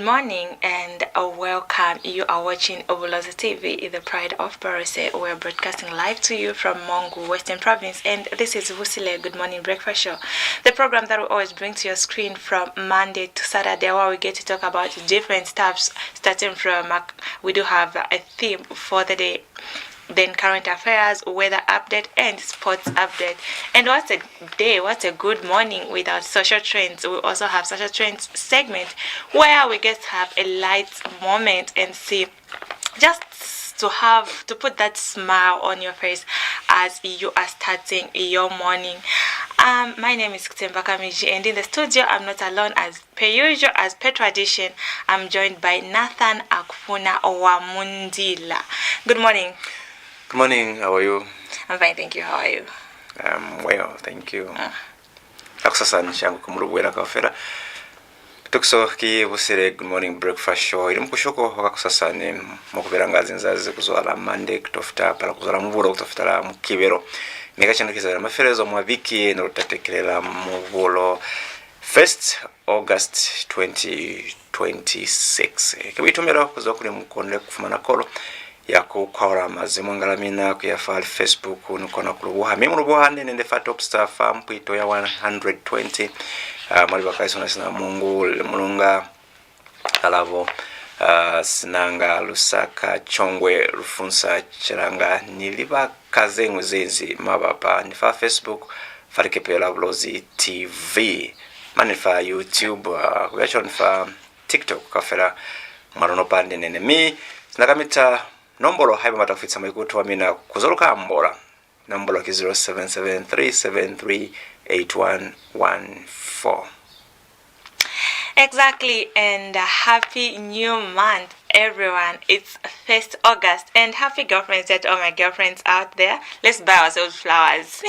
morning and welcome. You are watching Bulozi TV, the pride of Busile. We are broadcasting live to you from Mongu, Western Province, and this is Busile Good Morning Breakfast Show, the program that we always bring to your screen from Monday to Saturday, where we get to talk about different stuffs. Starting from we do have a theme for the day, then current affairs, weather update, and sports update. And what a good morning without social trends. We also have social trends segment where we get to have a light moment and see, just to put that smile on your face as you are starting your morning. My name is Kutemba Kamiji, and in the studio I'm not alone as per usual, as per tradition. I'm joined by Nathan Akfuna Owamundila. Good morning. Good morning, how are you? I'm fine, thank you. How are you? Well, thank you. Akusasani shangu kumurugwera kafera. Tukso ki Busile Good Morning Breakfast Show. Ili mkushoko wakakusasani mukubera ngazi nzazi kuzoala Monday kutofita para kuzoala muburo kutofita mukibero. Mega chano kizala maferezo mwa wiki norotatekelela muburo 1st August 2026. Kibitumira kuzoa kuli mkonde kufumana kolo yako kwara mazimu ngalamina kuyafali Facebook nukona kulubuha mimu lubuha nende fa TopStar farm pito ya 120 mwali bakaiso na sina mungu mulunga alavo sinanga Lusaka Chongwe Rufunsa Chiranga niliba kazengu zenzi mabapa nifa Facebook farikepela Bulozi TV manifa YouTube kuyacho nifa TikTok kafera marono pande nene mi sinakamita nombolo haiba matafitsa maikutu wamina kuzoluka mbora nombolo ki 0773738114. Exactly, and happy new month everyone. It's 1st August and happy girlfriends to all my girlfriends out there. Let's buy ourselves flowers.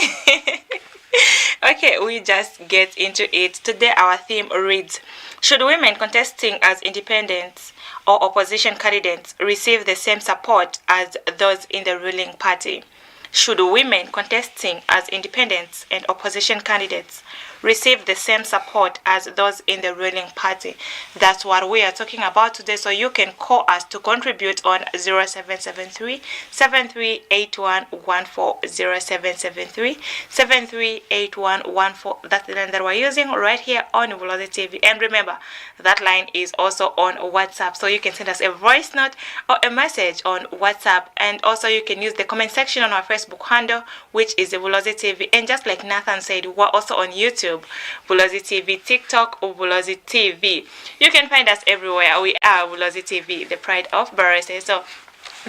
Okay, we just get into it. Today our theme reads, should women contesting as independents or opposition candidates receive the same support as those in the ruling party? Should women contesting as independents and opposition candidates receive the same support as those in the ruling party? That's what we are talking about today. So you can call us to contribute on 0773 738114, 0773 738114. That's the line that we're using right here on Bulozi TV. And remember, that line is also on WhatsApp, so you can send us a voice note or a message on WhatsApp. And also you can use the comment section on our Facebook handle, which is the Bulozi TV. And just like Nathan said, we're also on YouTube, Bulozi TV, TikTok, or Bulozi TV. You can find us everywhere. We are Bulozi TV, the pride of Busile. So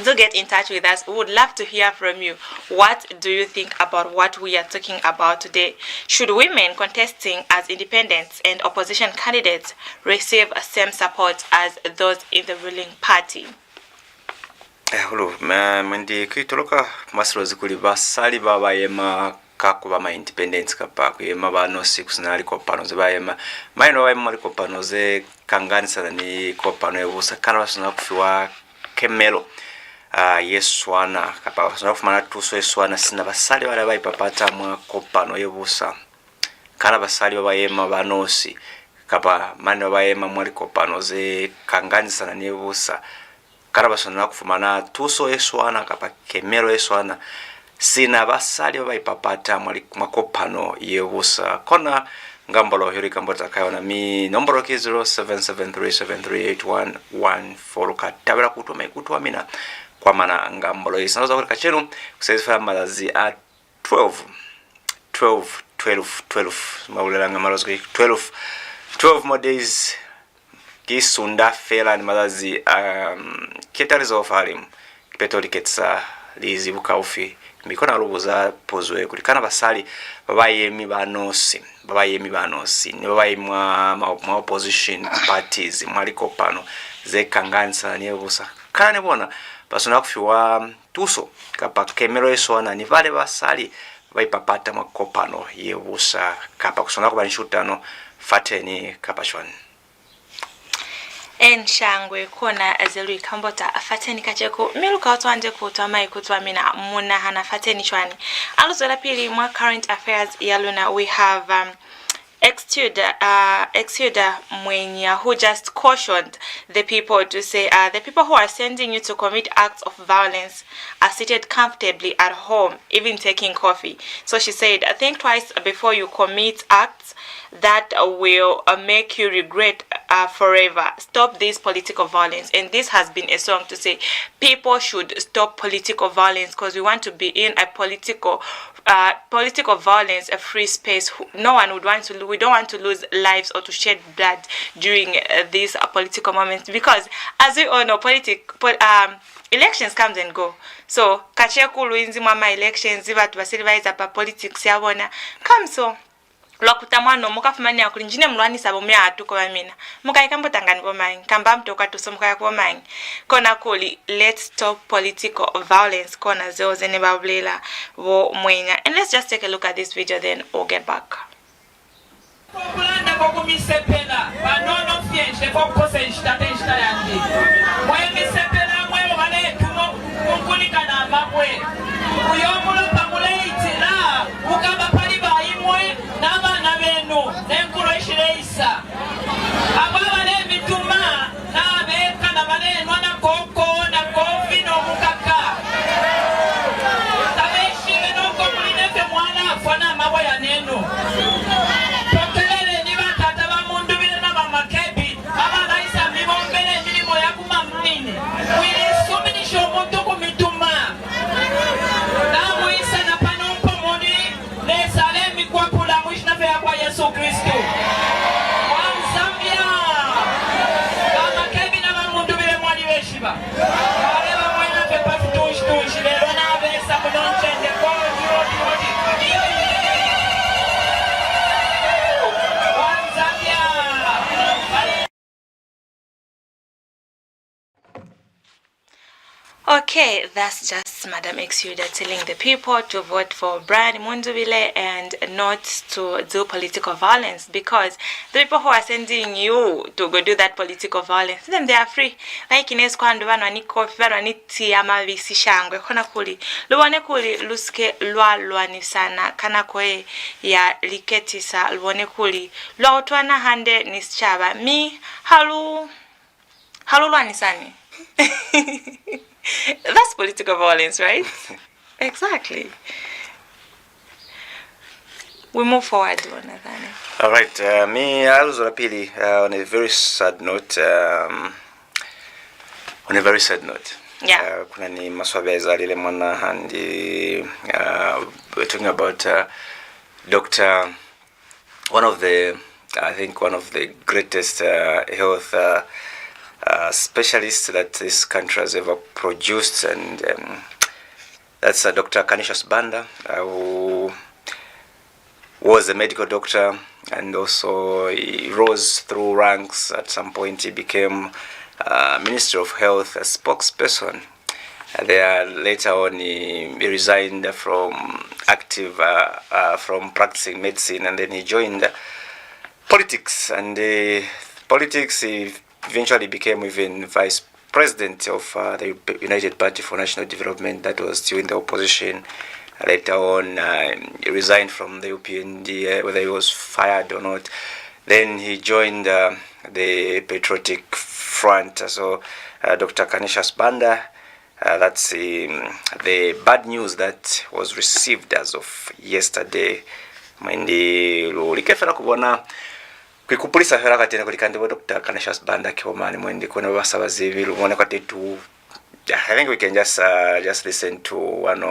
do get in touch with us. We would love to hear from you. What do you think about what we are talking about today? Should women contesting as independents and opposition candidates receive the same support as those in the ruling party? Hello, mandi kitoloka maslozi kuli basali baba yema kakuba ma independence kapa kuyema bano 6 nali kopano ze bayema maino bayema mali kopano ze kangani sana ni kopano ebusa kana basuna kufiwa kemelo yeswana kapa basuna kufumana tuso yeswana sina basali bale bayipapata mwa kopano ebusa kana basali bayema banosi kapa mano bayema mali kopano ze kangani sana ni ebusa karabasona kufumana tuso eswana kapa kemero eswana sina basali bayipapata mwali makopano yebusa kona ngambolo hiri kambota kayona mi nomboro ki 0773738114 katabira kutuma ikutwa mina kwa mana ngambolo isanaza kwa kachenu kusaifa malazi a 12 maulela ngamalozi 12 more days kisunda fela ni malazi ketarizo falim petoli ketsa lizibuka ufi mikona rubuza pozwe kulikana basali babayemi banosi ni babayemi ma opposition parties mwaliko pano ze kanganisa ni busa kana bona basona kufiwa tuso kapa kemero esona ni vale basali bayipapata makopano yebusa kapa kusona kubanishutano fateni kapashwan Enshangwe kona azelu kambota afateni kacheko miluka watu anje kutwa mai kutwa mina muna hana fateni chwani. Aluzo la pili mwa current affairs ya luna we have Exuda Mwenya, who just cautioned the people to say the people who are sending you to commit acts of violence are seated comfortably at home, even taking coffee. So she said, think twice before you commit acts that will make you regret forever. Stop this political violence. And this has been a song to say people should stop political violence, because we want to be in a political violence, a free space. No one would want to. We don't want to lose lives or to shed blood during these political moments, because, as we all know, elections comes and go. So kachekulu inzi mama elections ibatu basilivize pa politics yabona come so lwakuta mwana mukafumani akulinjine mulwanisa bomya atuko bamina mukayikambo tangani bomanyi kamba mtoka tusomuka yakomanyi kona kuli let's stop political violence kona zoze ne bablela bo Mwenya. And let's just take a look at this video, then we'll get back. Okay, that's just Madam Exuda telling the people to vote for Brian Mundubile and not to do political violence, because the people who are sending you to go do that political violence, then they are free. Like in Esquando, Vanani Kofi, Vanani Tiama Visishangwe, Konakuli, Luane Kuli, Luske, Lua Luani Sana, Kanakwe, ya Liketisa, Luane Kuli, Lua Tuana Hande, Nischaba, mi, Halu Luani Sani. That's political violence, right? Exactly. We move forward, Nathaniel. All right. Me, also Pili, on a very sad note. Yeah. Kuna ni maswala ya zalile mwana handi. We're talking about Dr. One of the greatest health specialists that this country has ever produced, and that's Dr. Canisius Banda, who was a medical doctor, and also he rose through ranks. At some point he became Minister of Health, a spokesperson. There later on he resigned from from practicing medicine, and then he joined politics, and politics he eventually became even vice president of the United Party for National Development, that was still in the opposition. Later on, he resigned from the UPND, whether he was fired or not. Then he joined the Patriotic Front. So Dr. Canisius Banda, that's the bad news that was received as of yesterday. Mwendi ulikefera kubona kwikupulisa hera katene kulikande Dr. Canisius Banda kiomani mwendi kone basaba zibiru mone kwatetu. I think we can just listen to one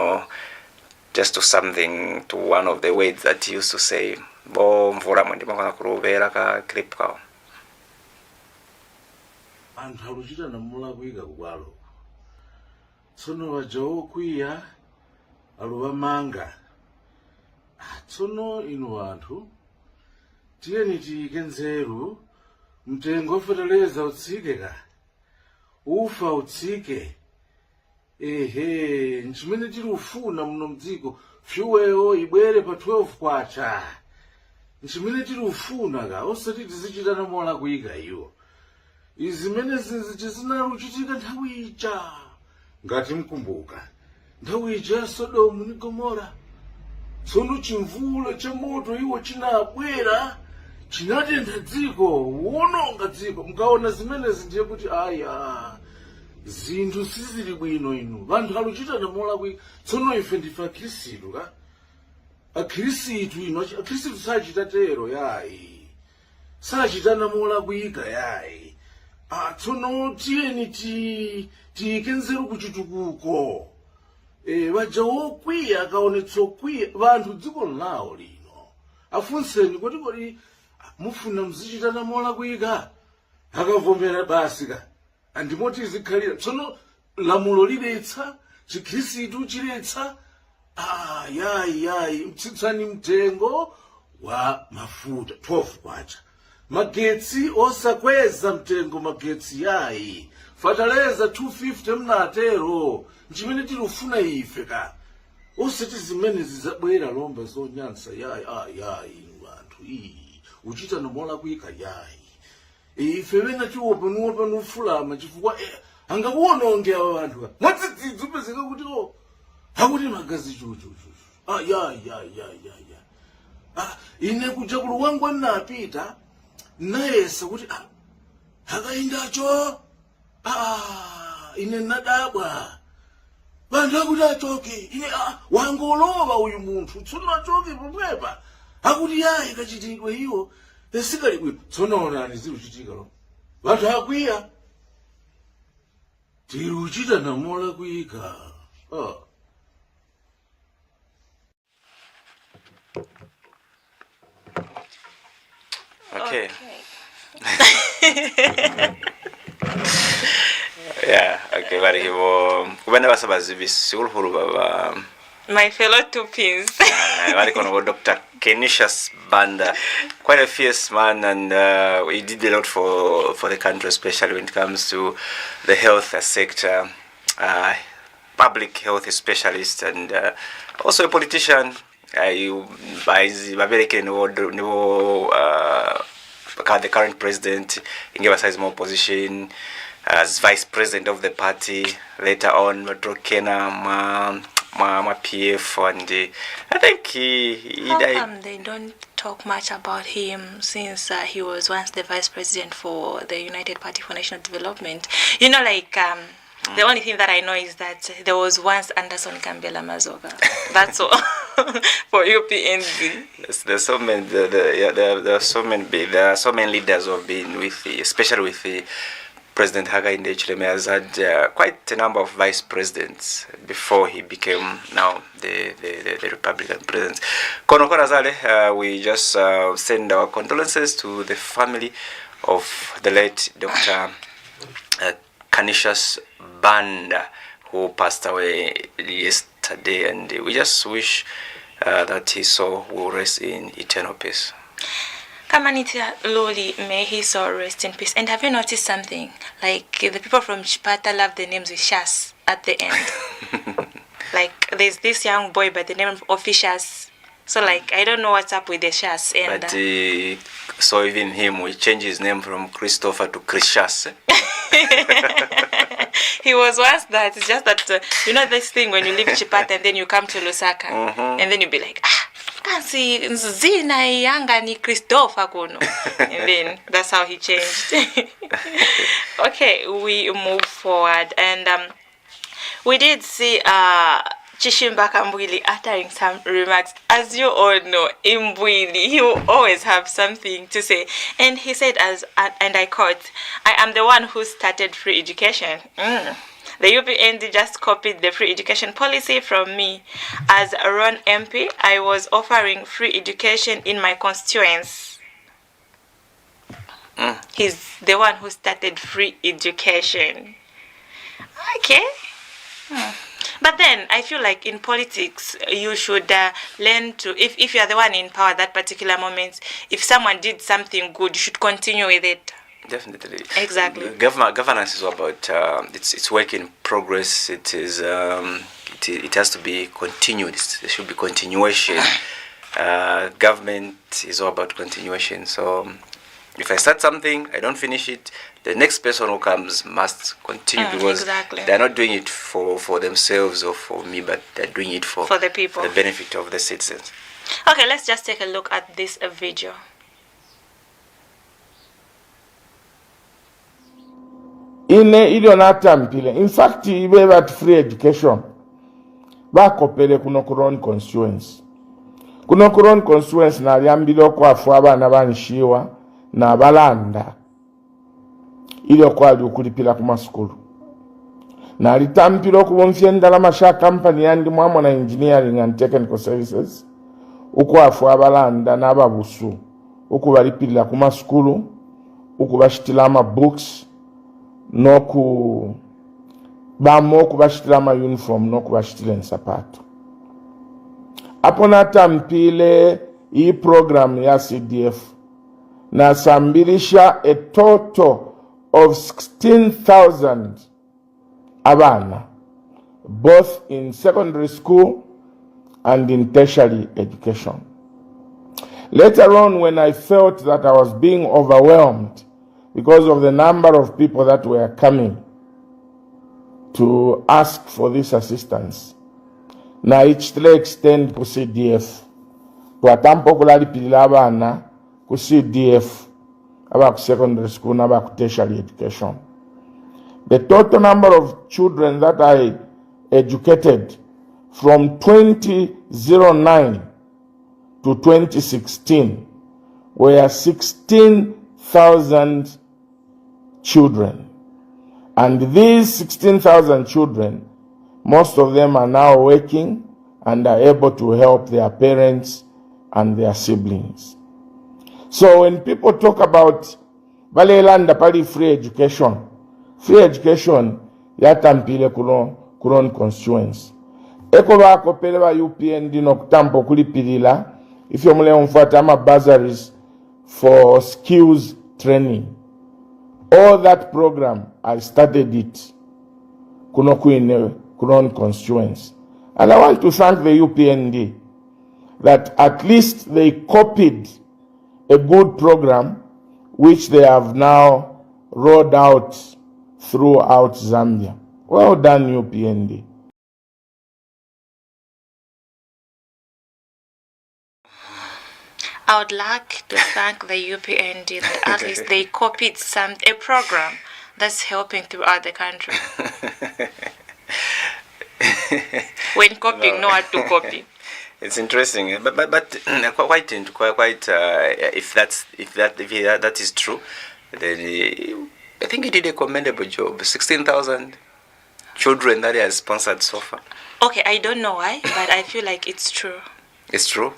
of the words that he used to say. Bo mvura mwendi makana kurubera ka clip kao. Antaluchita namula kuiga kugwalo. Tsono wajo kuya aluba manga. Tsono inu anthu tiyeni tiyike nzeru mtengo feteleza utsike ka. Ufa utsike. Ehe, nchimene tiri ufuna muno mdziko fyuweyo ibwere pa 12 kwacha. Nchimene tiri ufuna ka osati tizichitana mola kuiga iyo. Izimene zinaruchitika nthawi ija. Ngati mkumbuka. Nthawi ija Sodomu ni Gomora. Tsono chimvula cha moto iwo chinabwera chinatentha dziko wononga dziko. Mukaona zimenezi ndiye kuti aya zinthu sizili bwino inu vanthu aluchitana molakwika. Tsono ife ndife akhirisitu ka akhirisitu ino akhirisitu sachita tero yayi sachitana molakwika yayi. Tsono tiyeni tiyike nzeru kuchitukuko. Vaja wokwiya akaonetsa okwiya vanthu dziko lawo lino afunseni kuti kodi mufuna mzichitana molakwika. Akavombera basi ka andimoti zikhalira. Tsono lamulo liletsa chikhirisitu chiletsa. Yayi mtsitsani mtengo wa mafuta 12 kwacha. Magetsi osakweza mtengo magetsi yayi. Fataleza 250 mnatero. Nchimene tilufuna ife ka. Osati zimene zizabwera lomba zonyansa yayi vanthu uchitana molakwika yayi. Ife vena tiwopa nufulama chifukwa angakuwononge ava vanthu ka. Mwadzidzidzi pezeka kuti hakuti magazi chuchu. Ine kuja kuluwangwa napita nayesa kuti akaindacho ine nadabwa vanthu akuti achoke ine wangolova uyu munthu tsono achoke pomwepa akuti yayi kachitidwe iwo esikali bwino. Tsono onani ziluchitika lo vanthu akwiya tiluchitana molakwika. Okay. Yeah, okay, bari hivo kubana basabazi bisulhulu baba My fellow Tupins. bari kono Dr. Canisius Banda, quite a fierce man, and he did a lot for the country, especially when it comes to the health sector, public health specialist, and also a politician. The current president, he gave us more position as vice president of the party. Later on, Matrokena, ma PF, and I think he How died. come they don't talk much about him, since he was once the vice president for the United Party for National Development? You know, like the only thing that I know is that there was once Anderson Kambela Mazoga. That's all. For UPNZ. Yes, there's so many. There are so many leaders who have been with, especially with the President Hakainde Hichilema has had quite a number of vice presidents before he became now the Republican president. Kono Korazale, we just send our condolences to the family of the late Dr. Canisius Banda, who passed away yesterday, and we just wish that his soul will rest in eternal peace. Kamanita Loli, may his soul rest in peace. And have you noticed something? Like the people from Chipata love the names with Shas at the end. Like there's this young boy by the name of Officias. So like I don't know what's up with the Shas. And But so even him, we change his name from Christopher to Christias. He was once that. It's just that you know this thing when you leave Chipata and then you come to Lusaka, and then you be like, kansi Zina Yanga ni Christopher Kono. And then that's how he changed. Okay, we move forward, and we did see Chishimba Mbwili uttering some remarks. As you all know, Mbwili, he will always have something to say. And he said, and I quote, "I am the one who started free education. The UPND just copied the free education policy from me. As a Ron MP, I was offering free education in my constituents." He's the one who started free education. Okay. But then I feel like in politics you should learn to, if you are the one in power at that particular moment, if someone did something good, you should continue with it. Definitely. Exactly. Governance is all about it's work in progress. It is it has to be continued. There should be continuation. Government is all about continuation. So if I start something, I don't finish it, the next person who comes must continue, because exactly. they're not doing it for themselves or for me, but they're doing it for the people, for the benefit of the citizens. Okay, let's just take a look at this video. ine ilio natampile. In fact, ibe bat free education. Bakopere kuno kuron constituency. Kuno kuron constituency na liambilo kwa fuaba na banishiwa na balanda. Ilio kwa liukulipila kuma skulu. Na litampilo kubonfienda la masha company yandi mwamo na engineering and technical services. Uko afuwa balanda na babusu. Uko balipila kuma skulu. Uko bashitila ama books. Noku bamo kubashitila ama uniform. Noku bashitila nsapato. Apo natampile hii program ya CDF. Na sambilisha a total of 16,000 abana, both in secondary school and in tertiary education. Later on, when I felt that I was being overwhelmed because of the number of people that were coming to ask for this assistance, na ichitile extend ku CDF. Kwa tampo kulalipilila abana ku CDF, aba ku secondary school na aba ku tertiary education. The total number of children that I educated from 2009 to 2016 were 16,000 children. And these 16,000 children, most of them are now working and are able to help their parents and their siblings. So when people talk about Balelanda Pali free education yatampile kuron constituency. Eko bako pele ba UPND no kutampo kulipilila ifyo mule mfuata ama bursaries for skills training. All that program, I started it kuron constituency. And I want to thank the UPND that at least they copied a good program which they have now rolled out throughout Zambia. Well done, UPND. I would like to thank the UPND that at least they copied a program that's helping throughout the country. When copying, know what to copy. It's interesting, but quite if that is true, then I think he did a commendable job. 16,000 children that he has sponsored so far. Okay, I don't know why, but I feel like it's true. It's true?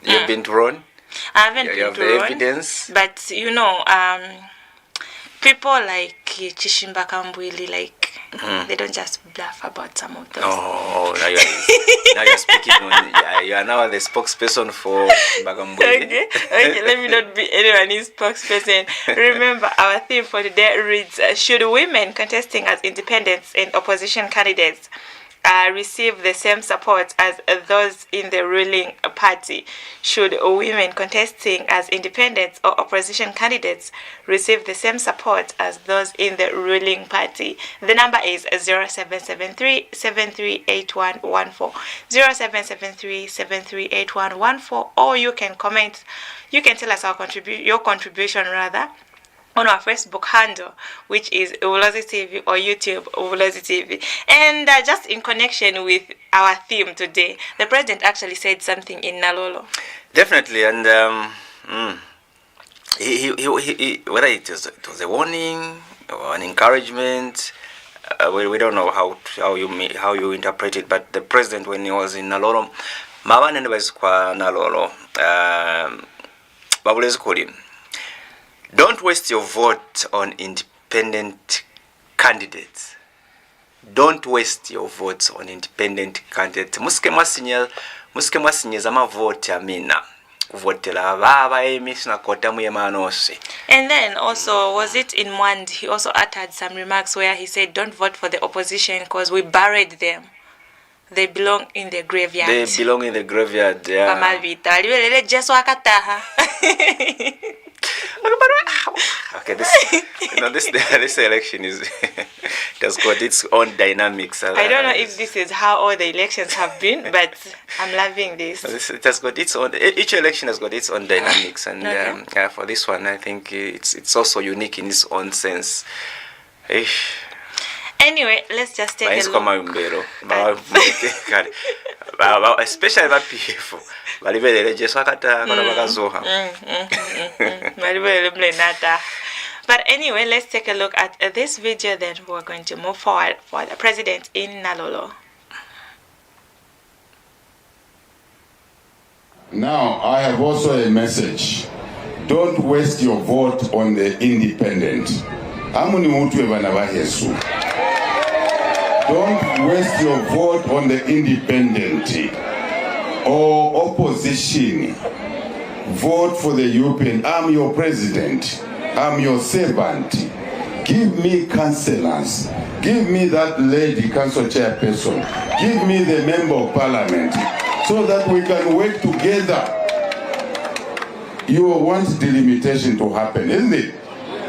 You've been drawn? I haven't been you have drawn. The evidence? But, you know, people like Chishimba Kambwili, like, they don't just bluff about some of those. Oh, now you're speaking on, you are now the spokesperson for Bagambwili. Okay, let me not be anyone's spokesperson. Remember, our theme for today reads, should women contesting as independents and opposition candidates receive the same support as those in the ruling party? Should women contesting as independents or opposition candidates receive the same support as those in the ruling party? The number is 0773-738114, 0773-738114, or you can comment. You can tell us your contribution rather on our Facebook handle, which is Bulozi TV, or YouTube Bulozi TV. And just in connection with our theme today, the president actually said something in Nalolo. Definitely, and he whether it was a warning or an encouragement, we don't know how you interpret it. But the president, when he was in Nalolo, Mabane kwa Nalolo, Babulezi Kolim. Don't waste your vote on independent candidates. Don't waste your votes on independent candidates. Muske mwasinyeza ma vote amina. Kuvotela baba emisina kota muyemanose. And then also, was it in Mwandi, he also uttered some remarks where he said, don't vote for the opposition because we buried them. They belong in the graveyard. They belong in the graveyard, yeah. Okay, this election is it has got its own dynamics. I don't know if this is how all the elections have been, but I'm loving this. It has got its own. Each election has got its own dynamics, and okay. For this one, I think it's also unique in its own sense. Ish. Anyway, let's just take a look. Especially about PF. But anyway, let's take a look at this video, then we're going to move forward for the president in Nalolo. Now, I have also a message. Don't waste your vote on the independent. Don't waste your vote on the independent or opposition. Vote for the European. I'm your president. I'm your servant. Give me councillors. Give me that lady council chairperson. Give me the member of parliament so that we can work together. You want delimitation to happen, isn't it?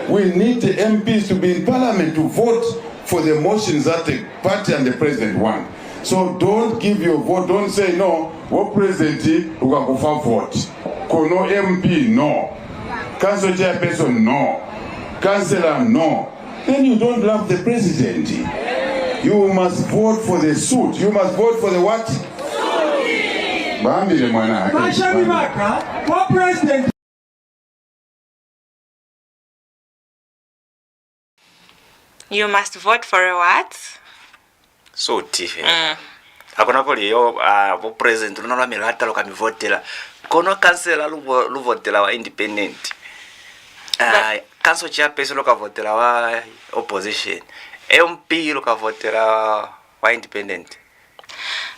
We need the MPs to be in parliament to vote for the motions that the party and the president want. So don't give your vote. Don't say no. What president who can go for vote? Kono MP no. Council chairperson no. Councillor no. Then you don't love the president. You must vote for the suit. You must vote for the what? What president? You must vote for a what? So TV. Akona poli yo vo president lunalwa milata lo kamivotela. Kono cancela lu votela wa independent. Council chairperson lo kavotela wa opposition. MP lo kavotela wa independent.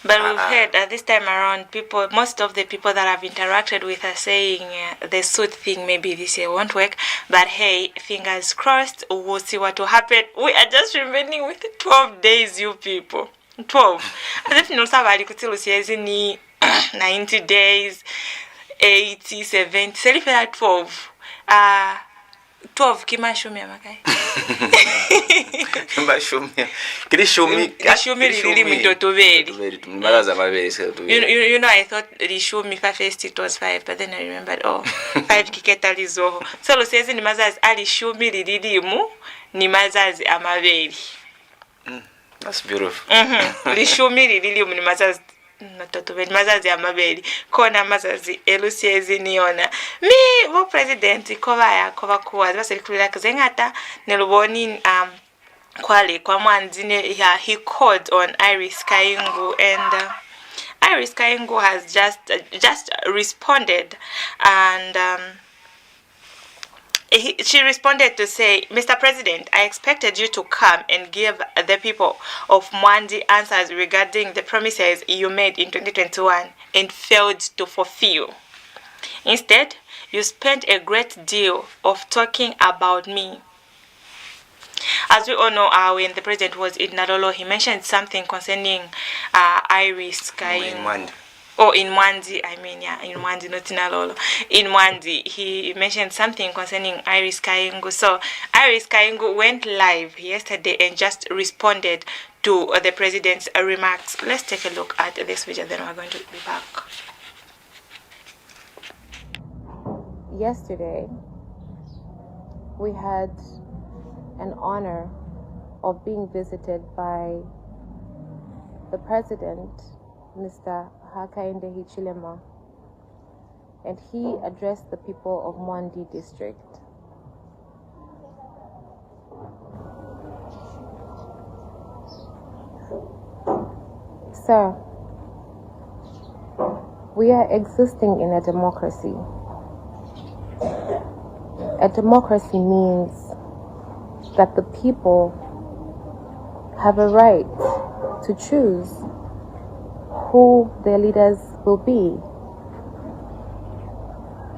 But we've heard this time around, most of the people that have interacted with are saying the suit thing maybe this year won't work. But hey, fingers crossed, we'll see what will happen. We are just remaining with 12 days, you people. 12. As if no sabali kutilu siezi ni 90 days, 80, 70, selifela 12. 12 kima show me amakai. Kima show me. Kili show me. Show me really mitoto very. You know, I thought the show me first it was 5, but then I remembered 5 kiketa lizo. So lo says ni mazazi ali show me really mu ni mazazi amaveri. That's beautiful. Li show me really mu ni mazazi. Mazazi amabeli kona mazazi elusiezi niona mi vo president kova kuwa baselikulira kuzengata neluboni kwale kwa mwanzine he called on Iris Kayingu, and Iris Kayingu has just responded, and she responded to say, Mr. President, I expected you to come and give the people of Mwandi answers regarding the promises you made in 2021 and failed to fulfill. Instead, you spent a great deal of talking about me. As we all know, when the president was in Nalolo, he mentioned something concerning Iris Kayingu. In Mwandi, in Mwandi, not in Nalolo. In Mwandi, he mentioned something concerning Iris Kayingu. So, Iris Kayingu went live yesterday and just responded to the president's remarks. Let's take a look at this video, then we're going to be back. Yesterday, we had an honor of being visited by the president, Mr. Hakainde Hichilema, and he addressed the people of Mwandi district. Sir, we are existing in a democracy. A democracy means that the people have a right to choose who their leaders will be.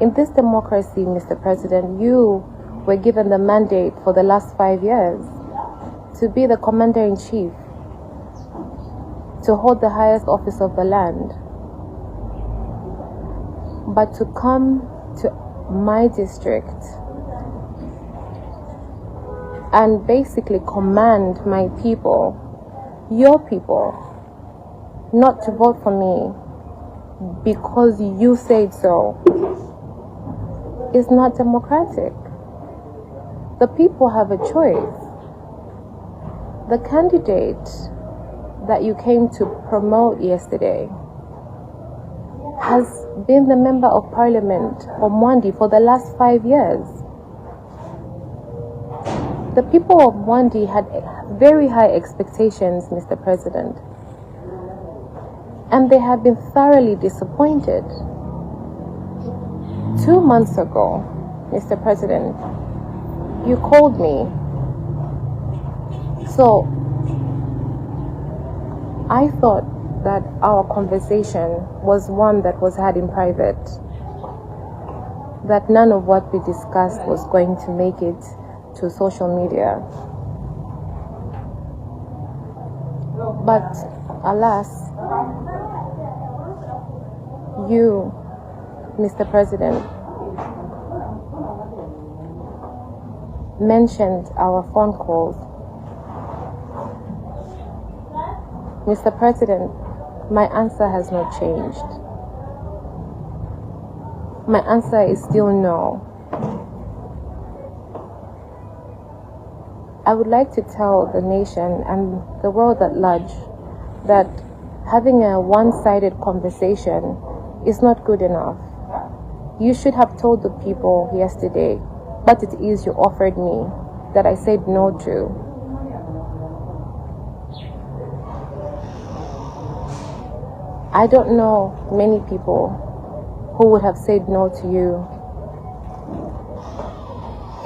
In this democracy, Mr. President, you were given the mandate for the last 5 years to be the commander-in-chief, to hold the highest office of the land. But to come to my district and basically command my people, your people, not to vote for me because you said so, is not democratic. The people have a choice. The candidate that you came to promote yesterday has been the member of parliament for Mwandi for the last 5 years. The people of Mwandi had very high expectations, Mr. President, and they have been thoroughly disappointed. 2 months ago, Mr. President, you called me. So I thought that our conversation was one that was had in private, that none of what we discussed was going to make it to social media. But alas, you, Mr. President, mentioned our phone calls. Mr. President, my answer has not changed. My answer is still no. I would like to tell the nation and the world at large that having a one-sided conversation is not good enough. You should have told the people yesterday what it is you offered me that I said no to. I don't know many people who would have said no to you,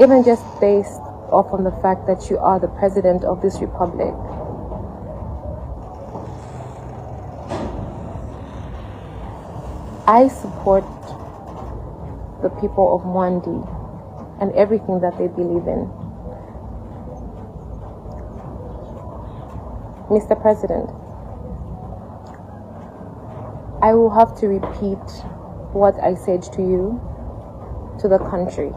even just based off on the fact that you are the president of this republic. I support the people of Mwandi and everything that they believe in. Mr. President, I will have to repeat what I said to you, to the country.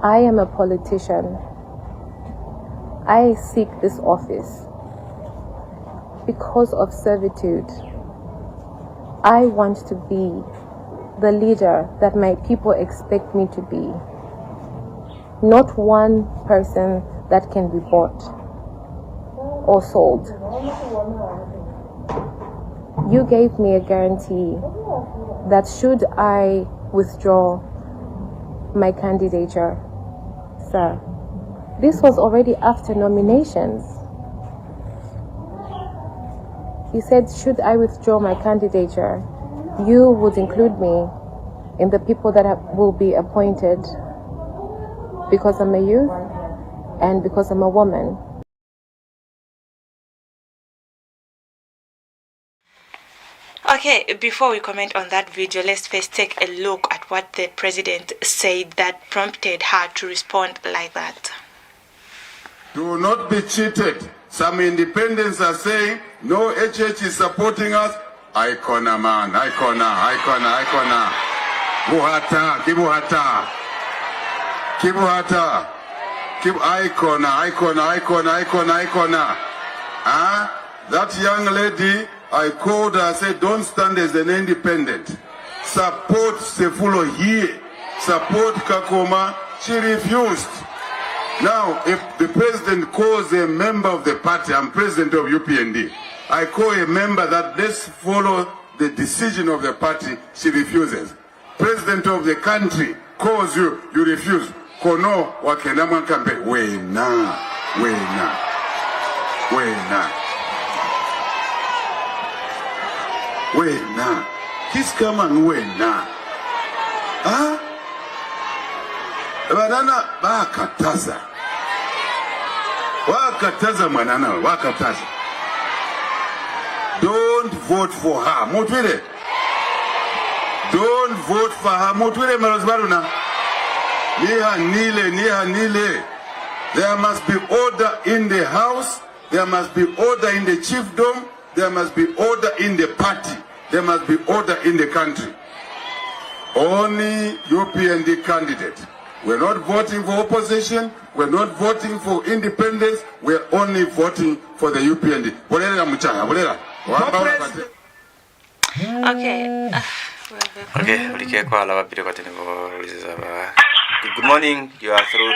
I am a politician. I seek this office because of servitude. I want to be the leader that my people expect me to be. Not one person that can be bought or sold. You gave me a guarantee that should I withdraw my candidature, sir, this was already after nominations. You said, should I withdraw my candidature, you would include me in the people that will be appointed because I'm a youth and because I'm a woman. Okay, before we comment on that video, let's first take a look at what the president said that prompted her to respond like that. Do not be cheated. Some independents are saying, no, HH is supporting us. Icona, man. Icona. Buhata. Kibuhata. Icona. That young lady, I called her, I said, don't stand as an independent. Support Sefulo here. Support Kakoma. She refused. Now, if the president calls a member of the party, I'm president of UPND, I call a member that let's follow the decision of the party, she refuses. President of the country calls you, you refuse. Kono wakenama kampe, wena. Kiskaman wena. Banana bakataza. Wakataza manana, wakataza. Don't vote for her. Mutwile. Don't vote for her. Mutwile marozbaruna. Niha nile. There must be order in the house. There must be order in the chiefdom. There must be order in the party. There must be order in the country. Only UPND candidate. We're not voting for opposition. We're not voting for independence. We're only voting for the UPND. Okay. Good morning. You are through.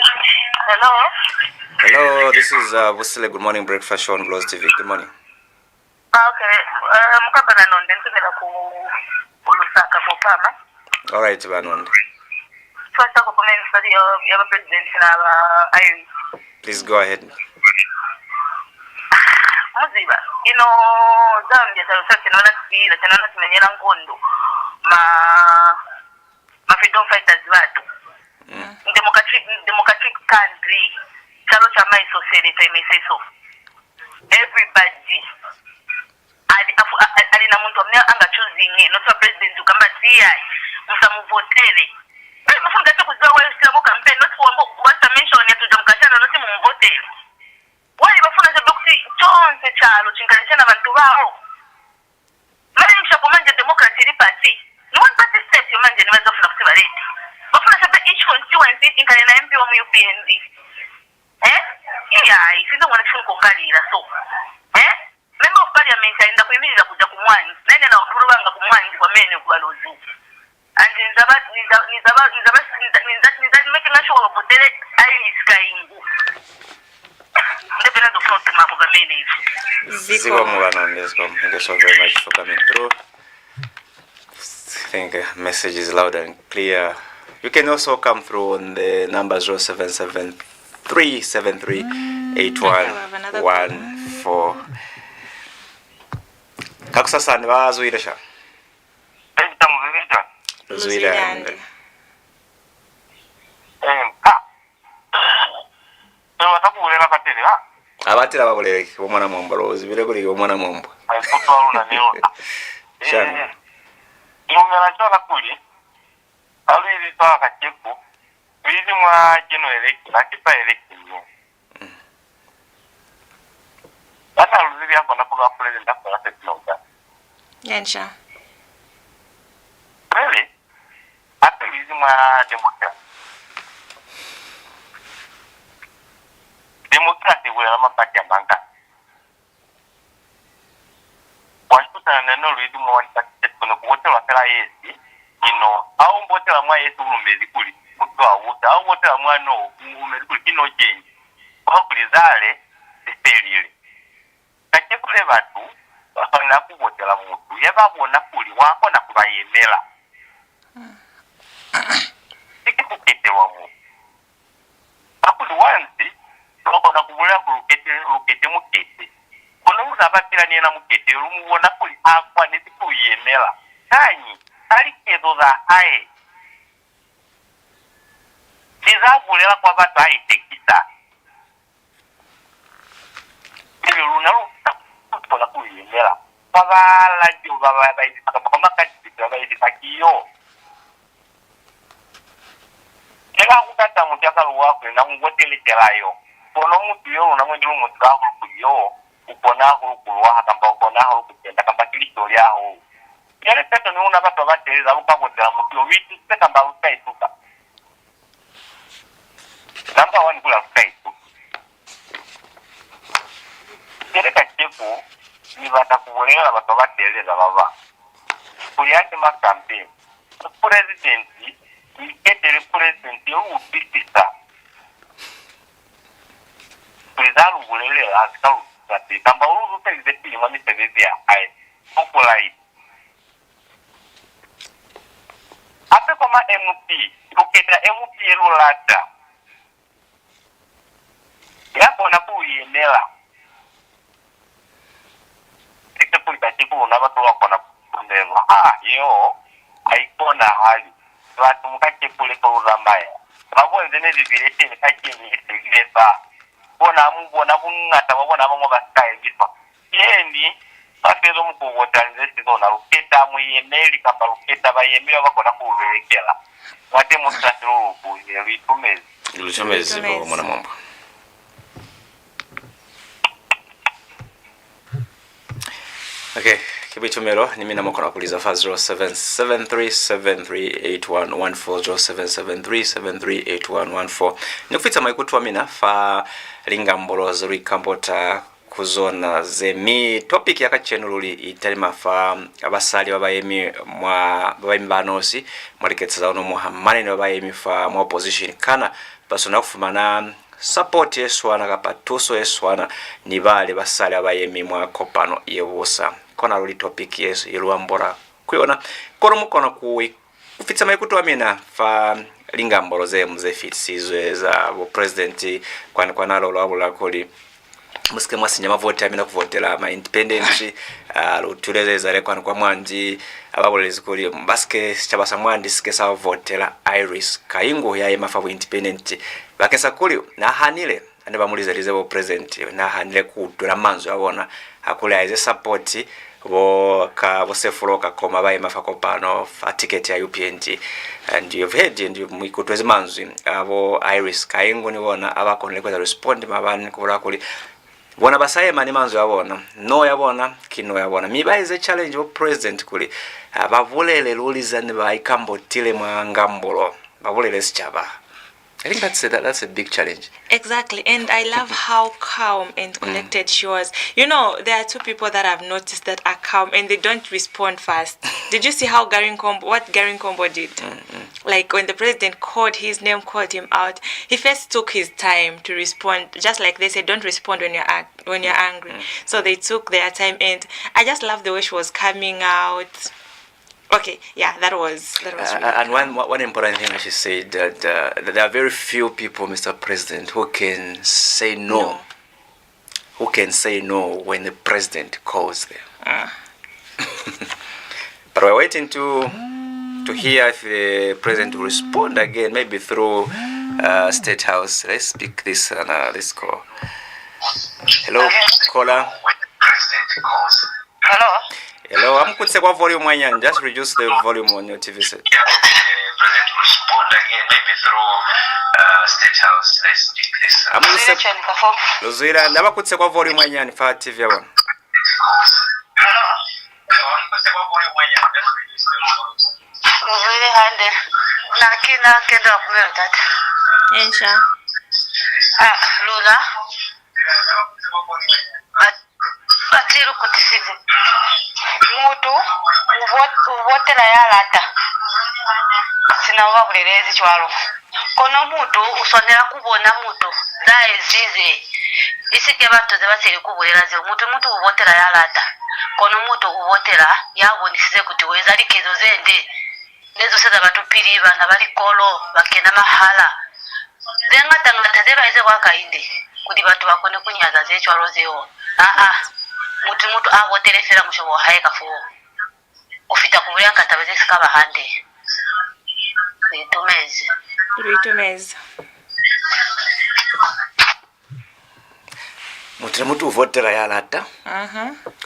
Hello. Hello, this is Busile. Good morning, breakfast show on Bulozi TV. Good morning. Okay. Mukabana nonde ntumira ku Lusaka kopama. All right, Banonde. First of all, study your president na Iris. Please go ahead. Muziba, Zambia tena tumenyera ngondo ma freedom fighters watu. Democratic country. Chalo chama isosele so. Everybody ali na muntu amne anga choosing not a president ukamba tia musamuvotele. Mafunda cyo kuzwa wa Islam campaign not for what mention ya tujamkatana not mumvotele. Why bafuna ze boxi chonse chalo chinganisha na bantu bao. Mali mshapomanje democracy party. No one party state yomanje niweza kufuna kusibareti. Bafuna ze each constituency inkanena MP wa UPND. Yeah, if you don't want to feel kongalira so. Member of parliament ainda kuimiriza kuja kumwanyi. Nene na kurubanga kumwanyi kwa mene kubalozi. And nizaba making sure wabotele Iris kaingu. Ndependa dofront mako kwa mene hivi. Ziko Banonde, thank you so very much for coming through. I think the message is loud and clear. You can also come through on the number 0773738114. Kakusasa ni bazuire sha. Zuirande. Watakulela katele ha. Abatira babuleke omwana mumbalozi birekuli omwana mumbo. Ayikutwaluna niyo. Shana. Ngomera chola kuli. Aliri toa kacheku. Bizi mwa jeno election, akipa election. Ata luziri hapo na kuwa president hapo na teknolojia. Yensha. Really? Ata bizi mwa democracy. Democracy wala mapati ya banka. Washuta na neno luziri mwa wanipati kuna kuwote wakala yesi. Au mbote la mwa yesu umezi kuli. Kutua wuta. Au mbote la mwa no umezi kuli kino change. Kwa kulizale, distelile. Kake kule batu bakana kubotela muntu yababona kuli wako na kubayemela sikukete wamu akuli wanzi bakona kubula kulukete mukete kono muzabakira niena mukete lumubona kuli akwa nesikuyemela kanyi alikezo za hae sizagulela kwa batu haitekita lunalu kola kuyemela babala jo baba isaka makati baba isaka kiyo ega kutata mutaka luwako na ngotele telayo kono mutu yo na mwendilu mutaka kuyo ukona kulwa hakamba ukona kutenda kamba kilitoli aho yale peto ni una bato bateza ukabotela mutu yo witu peka mba ukaituka namba wani kula ukaituka Kereka chefu ni batakubolela bato bateleza baba. Kuliate ma campaign. President ni ketele president ubitisa. Prezalu bulele azikalu zati kamba uru president ni mami sevizia ai. Populai. Ape koma MP, uketa MP elulata. Yapo na kuyenela. Kulitatiku unabatu wako na kundema yo haikona hali watu mkake kule kwa uzambaya wabo nzene zibilete ni kake ni isegresa bona mubona kungata babona bamwe basikaye bitwa yendi basezo mukubota nzesi zona ruketa muyemeli kamba ruketa bayemeli bakona kuberekela wate mutsatiro kuye bitumezi bo mwana mambo. Okay, kibitumero ni mimi namukona kuliza 0773738114 nikufitsa maikutu amina fa linga mbolozo likambota kuzona zemi topic yakachenululi italima fa abasali babayemi mwa babayemi banosi mwaliketsa uno muhammani babayemi fa mwa opposition kana basona kufumana support yeswana kapatuso yeswana ni bale basale abayemi mwako pano yebusa kona luli topic yesu yeluambora kuiona kono mukono kufitsa maikutu amina fa lingambolo ze muzefitsizwe za bo president kwanalo lwabula koli musike mwasinya mavoti amina kuvotela ama independent lutuleze zale kwa mwandi ababolezi kuli basike chabasa mwandi sike sa votela Iris Kayingo yaye mafabu independent bakesa kuli na hanile ane bamuliza lizebo president na hanile kutula manzo yabona akule aize support bo ka bosefuloka koma baye mafako pano fa ticket ya UPNG and you've heard and you mwikutweze manzo abo Iris Kayingo ni bona abakonle kweza respond mabani kubula kuli bona basaye mani manzo yabona no yabona kino yabona miba is a challenge of president kuli bavulele lulizane bayikambo tile mwangambolo bavulele sichaba. I think that's a big challenge. Exactly, and I love how calm and collected she was. You know, there are two people that I've noticed that are calm and they don't respond fast. Did you see how what Garin Combo did? Like when the president called his name, called him out, he first took his time to respond. Just like they said, don't respond when you're angry. So they took their time, and I just love the way she was coming out. Okay, yeah, that was really and one important thing she said that there are very few people, Mr. President, who can say no. Who can say no when the president calls them. But we're waiting to hear if the president will respond again, maybe through State House. Let's pick this and let's call. Hello, caller. Hello. Hello, I'm going to say what volume one, just reduce the volume on your TV set. Yeah, the president will respond again, maybe through State House. Let's speak this. I'm going to say, Luzira, never could say what volume one and for TV one. Lula. Atiru kutisizi mutu uvotela yalata sina wabulelezi chwalo kono mutu usonera kubona mutu zaezize isike batoze basere kubulelaze mutu uvotela yalata kono mutu uvotela yabonisize kuti wezalikezo zende nezo seza batupiriba na balikolo bakena mahala zenga tangata zebaize wakainde kuti batu bakone kunyaza zechwalo zeo mutu abo telefera mushobo haika fu ufita kumulyanka tabeze sikaba hande ritumezi mutu votera yalata.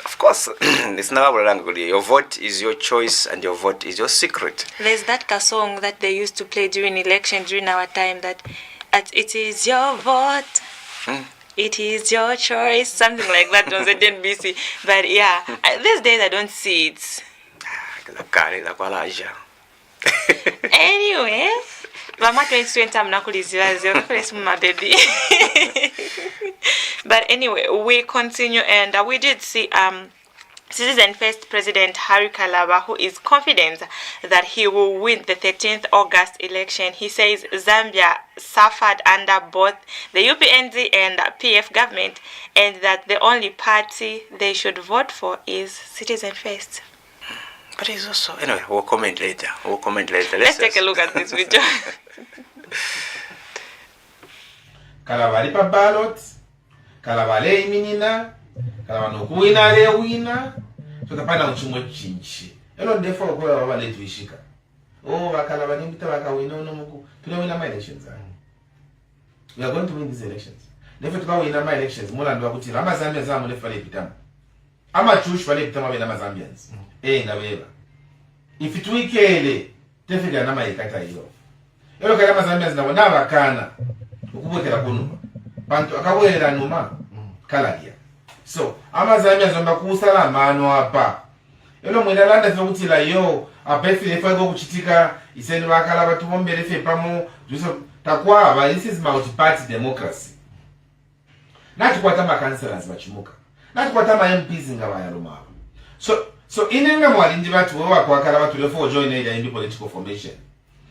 Of course, it's never language. Your vote is your choice and your vote is your secret. There's that song that they used to play during election during our time that it is your vote. It is your choice, something like that on the NBC. But yeah, these days I don't see it. Anyway, Mama 2020 I'm not my baby. But anyway, we continue, and we did see Citizen First President Harry Kalaba, who is confident that he will win the 13th August election. He says Zambia suffered under both the UPND and PF government, and that the only party they should vote for is Citizen First. But he's also, anyway, we'll comment later. Let's take a look at this video. Kalaba lipa ballot, Kalaba le iminina, Kalaba no kuina le wina, so tapana uchumwe chinchi. Elo ndefo kwa wale tuishika. Oh, Kalaba ni mta waka wino no muku. Tuna wina my elections. We are going to win these elections. Nefe tuka wina my elections. Mula ndo wakutira. Ama Zambia zamu lefa le pitama. Ama chush wale pitama wina ma Zambians. Na weba. If tuikele, tefika na maikata hiyo. Elo kama Zambians na wana wakana. Ukubwekera kunuma. Bantu akawera numa kalagia. So, ama Zambia zomba kusala mano hapa. Elo mwendalanda fe utila yo, apefile fago kuchitika iseni wakala watu mombele fe pamo, juso takwa aba, this is multi-party democracy. Nati kwa tama councillors bachimuka. Nati kwa tama MPs ngawa ya luma. So inenga mwalinji watu wewa kwa kala watu lefo join ida indi political formation.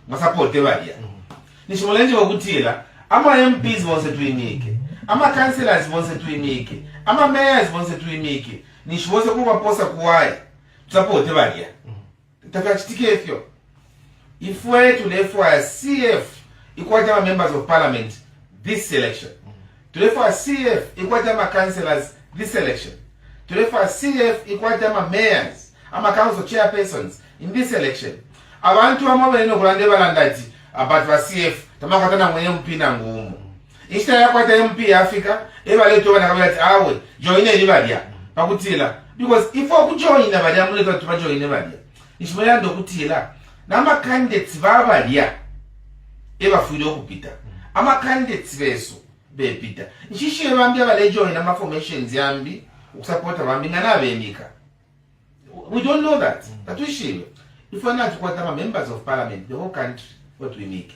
Masapote wadia. Nishimulenji wakutila, ama MPs bonse tuyimike, ama councillors bonse tuyimike, ama mayors bonse tuyimike, nishibose kubaposa kuwaye tusapote balya takachitike efyo ifwe tulefwa CF ikwata members of parliament this election, tulefwa CF ikwata councillors this election, tulefwa CF ikwata mayors ama council chairpersons in this election. Abantu amabene okulande balandati abantu ba CF tamakatana mwenye mpina ngumu instead ya kwata MP ya Africa ebaleto bana kabati awe join elibalya bakutila because if okujoin abalya muleto tuba join abalya ishimela ndokutila nama candidates babalya ebafuile okupita ama candidates beso bepita nshishe bambi abale join ama formations yambi ukusupport bambi ngana bemika. We don't know that. That we share. If we're not Kwatama members of parliament, the whole country, what we make.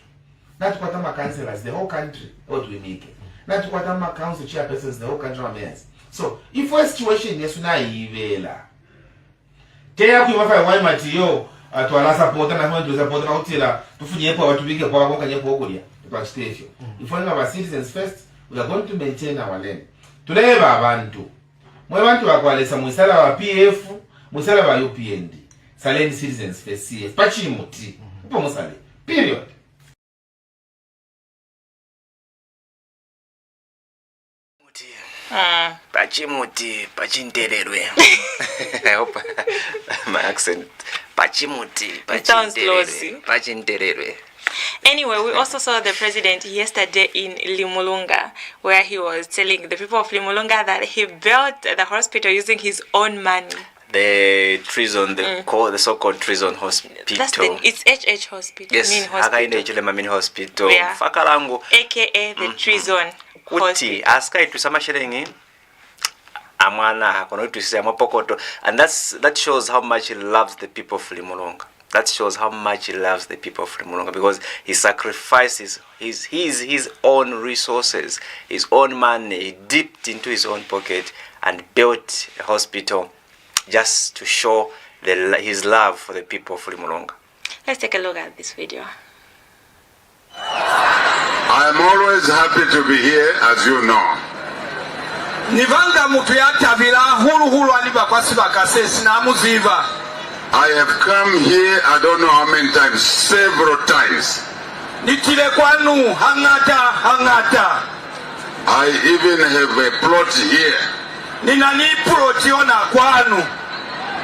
Not Kwatama councillors, the whole country, what we make. Not Kwatama council chairpersons, the whole country of mayors. So, if we're situation, yes, na ivela. Teya kuimafa wai matiyo, tuwala supporta na mwendo supporta na utila, tufunyepo watubike kwa wakoka nyepo okulia. If we're our citizens first, we are going to maintain our land. Tuleba abantu. Mwe bantu wakwalesa mwisala wa PF, musala ba UPND saleni citizens first CF pachimuti upo musale period. Pachimuti pachintererwe. I hope my accent pachimuti pachintererwe. Anyway, we also saw the president yesterday in Limulunga, where he was telling the people of Limulunga that he built the hospital using his own money. The treason, the so-called treason hospital. It's HH hospital. Yes, Mamin hospital. Yeah. Fakalangu. AKA the treason Kuti. Aska itu sama shirengi. Amwana kono itu sisi amapokoto. And that shows how much he loves the people of Limulunga. That shows how much he loves the people of Limulunga, because he sacrifices his own resources, his own money. He dipped into his own pocket and built a hospital just to show his love for the people of Limulunga. Let's take a look at this video. I am always happy to be here, as you know. Nivanga mutu yatabira hulu aliba kwasiba kasesi na muziva. I have come here, I don't know how many times, several times. Nitile kwanu hangata. I even have a plot here. Nina ni plot ona kwanu.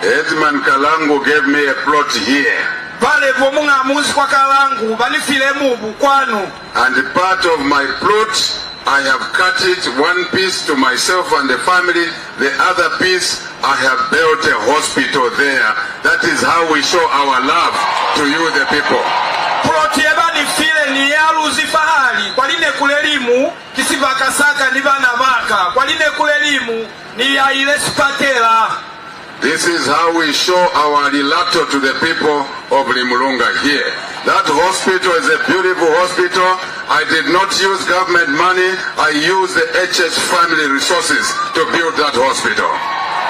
Edman Kalangu gave me a plot here. Vale vomunga muzi kwa Kalangu balifile mubu kwanu. And part of my plot, I have cut it one piece to myself and the family. The other piece, I have built a hospital there. That is how we show our love to you, the people. Protieba ni file ni yaluzi fahali. Kwaline kulelimu, kisiva kasaka ni bana baka. Kwaline kulelimu, ni ya ile spatela. This is how we show our relato to the people of Limulunga here. That hospital is a beautiful hospital. I did not use government money. I used the HH family resources to build that hospital.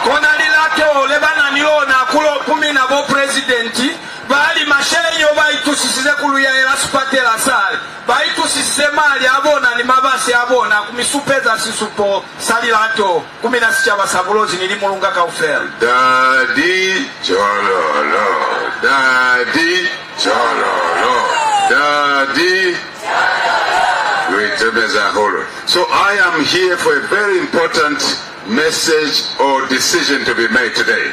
Kona lilato lebana niona kulo kumi na bo presidenti bali mashenyo baitusisize kuluya era spatela sale baitusisize mali abona ni mabasi abona kumisupeza sisupo salilato 16 basabulozi ni Limulunga kaufel. Daddy Chololo, Daddy Chololo, Daddy. So I am here for a very important message or decision to be made today.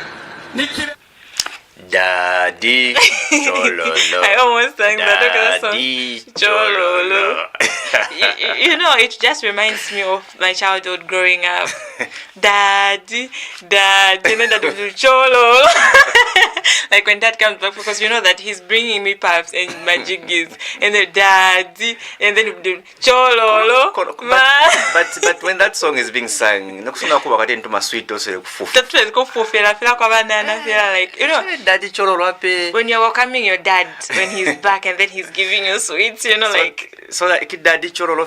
Daddy Chololo. I almost sang that. Daddy Chololo. You know, it just reminds me of my childhood growing up. Daddy, you know that Chololo. Like when dad comes back, because you know that he's bringing me puffs and my jiggies, and then daddy, and then Chololo. But when that song is being sung, that's why like, you know, Daddy Chololo. When you're welcoming your dad when he's back, and then he's giving you sweets, you know, so like Daddy Chololo.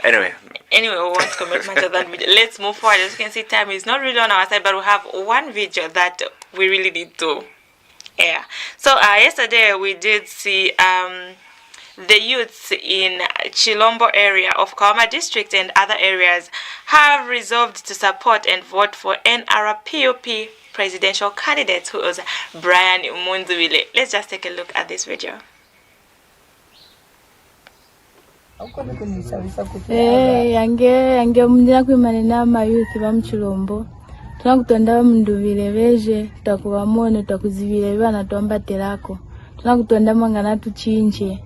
Anyway, we won't comment much of that video. Let's move forward. As you can see, time is not really on our side, but we have one video that we really need to air. So yesterday we did see the youths in Chilombo area of Kawama district and other areas have resolved to support and vote for NRPUP presidential candidate who is Brian Munduwile. Let's just take a look at this video. Yange mjina kuimanina mayuthi wa mchilombo. Tunakutonda Munduwile veje, takubamone, takuzivile vana tuamba telako. Tunakutonda mangana tuchinche.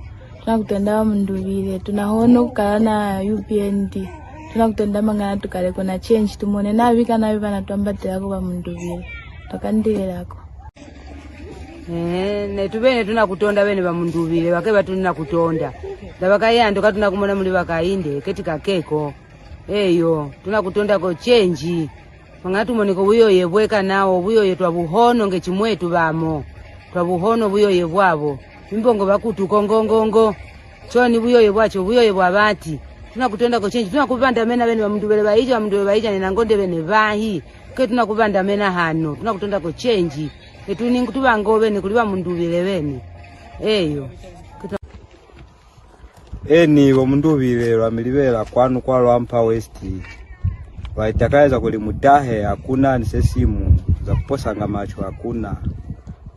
Tunakutonda Munduwile. Tunahono kukana UPND. Tunakutonda mangana tukale kuna change. Tumone na wika na vana tuamba telako wa Munduwile. Takandile lako. Netubene tunakutonda bene ba Munduwile bakeba tunakutonda ndabakayando katunakumona muli bakainde ketika keko eyo tunakutonda ko change mangatu moneko buyoye bweka nawo buyoye twabuhono ngechimwetu bamo twabuhono buyoye bwabo imbongo bakutu kongongongo choni buyoye bwacho buyoye bwabati tunakutonda ko change tunakupanda mena bene ba Munduwile baija nena ngonde bene bahi ke tunakupanda mena hano tunakutonda ko change etuningu tubangobe ne kuliba Munduwile bene eyo eni wo Munduwile lwamilibela kwanu kwa Lwampa West waitakaeza kuli mutahe hakuna ni sesimu za kuposanga macho hakuna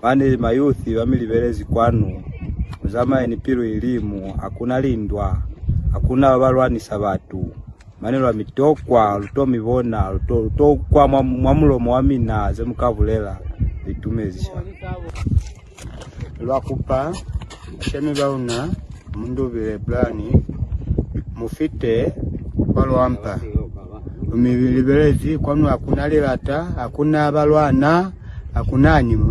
bane mayuthi wamilibelezi kwanu muzama enipiru elimu hakuna lindwa hakuna balwanisa batu maneno wa mitokwa lutomibona lutokwa mwamulomo wamina zemukavulela bitumezisha lwakupa shemi bauna Munduwile blani mufite kwa Lwampa umilibelezi kwanu hakuna lilata hakuna balwana hakuna nyimu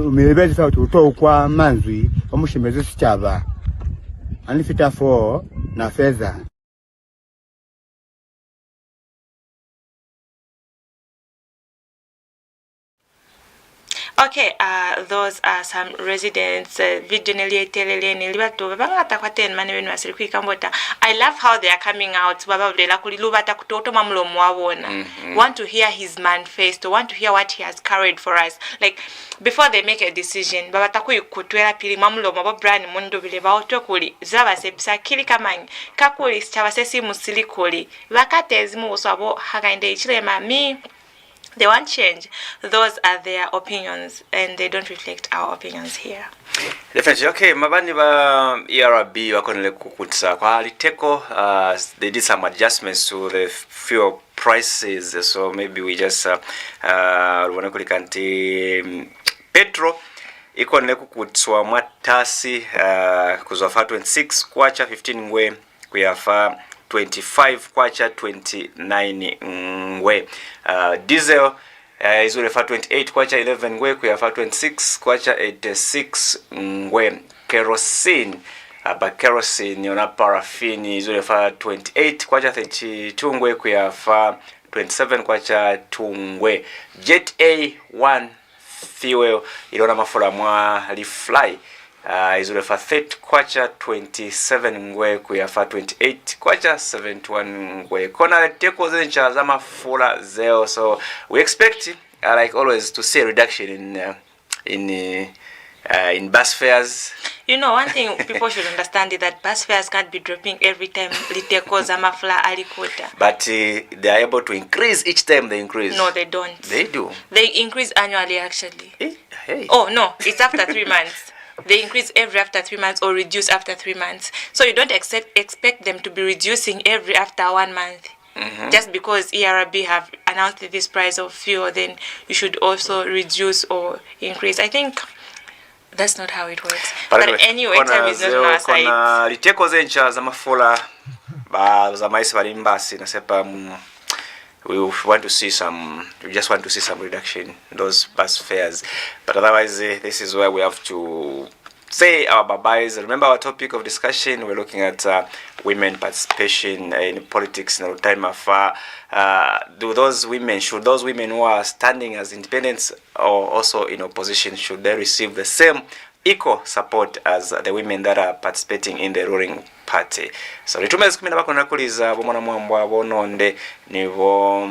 umilibelezi sawa tutokwa manzwi omushimeze sichaba anifita 4 na fedha. Okay, those are some residents. I love how they are coming out. Want to hear his manifesto, want to hear what he has carried for us. Like, before they make a decision, Brian Munduwile baotokuli zaba sepsa kili kamanyi kakuli chabasesi musilikuli vakatezi musabo hakainde ichilema mi. They want change. Those are their opinions, and they don't reflect our opinions here. Definitely. Okay, mabani ba ERB wakonele kukutsa kwa liteko. They did some adjustments to the fuel prices, so maybe we just wanakulikanti petro ikonele kukutswa matasi kuzofa 26 kwacha 15 ngwe kuyafa 25 kwacha 29 ngwe. Diesel izulefa 28 kwacha 11 ngwe kuyafa 26 kwacha 86 ngwe. Kerosene kerosene yona paraffin izulefa 28 kwacha 32 ngwe kuyafa 27 kwacha 2 ngwe. Jet A1 fuel ilona mafula mwa Refly izulefa 30 kwacha 27 ngwe kuyafa 28 kwacha 71 ngwe. Kona teko zencha za mafula zeo, so we expect like always to see a reduction in bus fares. You know, one thing people should understand is that bus fares can't be dropping every time liteko za mafula alikota. But they are able to increase each time they increase. No, they don't. They do. They increase annually actually. Hey. Oh no, it's after 3 months. They increase every after 3 months or reduce after 3 months. So you don't expect them to be reducing every after 1 month. Just because ERB have announced this price of fuel, then you should also reduce or increase. I think that's not how it works. But anyway, time is not on our side. Kona liteko zencha za mafula za maisi balimbasi nasepa we want to see some, we just want to see some reduction in those bus fares. But otherwise, this is where we have to say our bye-byes. Remember our topic of discussion, we're looking at women participation in politics in time of should those women who are standing as independents or also in opposition, should they receive the same equal support as the women that are participating in the ruling party. So litumezi kumina bako nakuliza bomwana mwambwa bononde nivo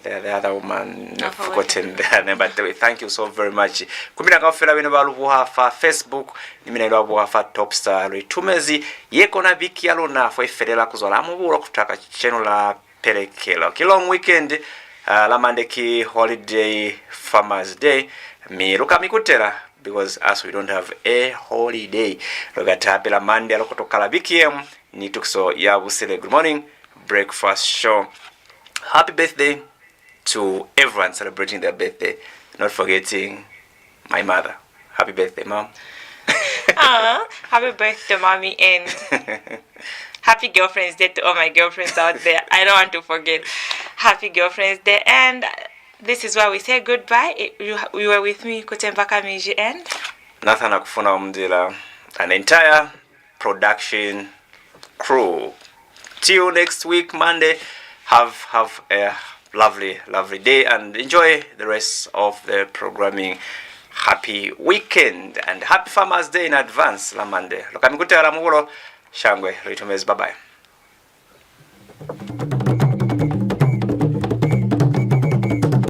the other woman forgotten their name, but thank you so very much. Kumina kafela bino balubuhafa Facebook nimina balubuhafa TopStar litumezi yeko na biki alona fo efedela kuzola amubura kutaka channel la perekelo long weekend la mandeki holiday farmers day miruka mikutera because as we don't have a holiday logatapela Monday alokotokala BKM ni tukso ya Busile good morning breakfast show. Happy birthday to everyone celebrating their birthday, not forgetting my mother. Happy birthday, mom. Happy birthday, mommy, and happy girlfriend's day to all my girlfriends out there. I don't want to forget. Happy girlfriend's day. And this is why we say goodbye. You were with me, Kutembaka Miji, and Nathan Akufuna Umdila, an entire production crew. Till next week, Monday. Have a lovely day and enjoy the rest of the programming. Happy weekend and happy Farmers Day in advance. La Monday. Lokamikute ala mulo shangwe. Bye bye.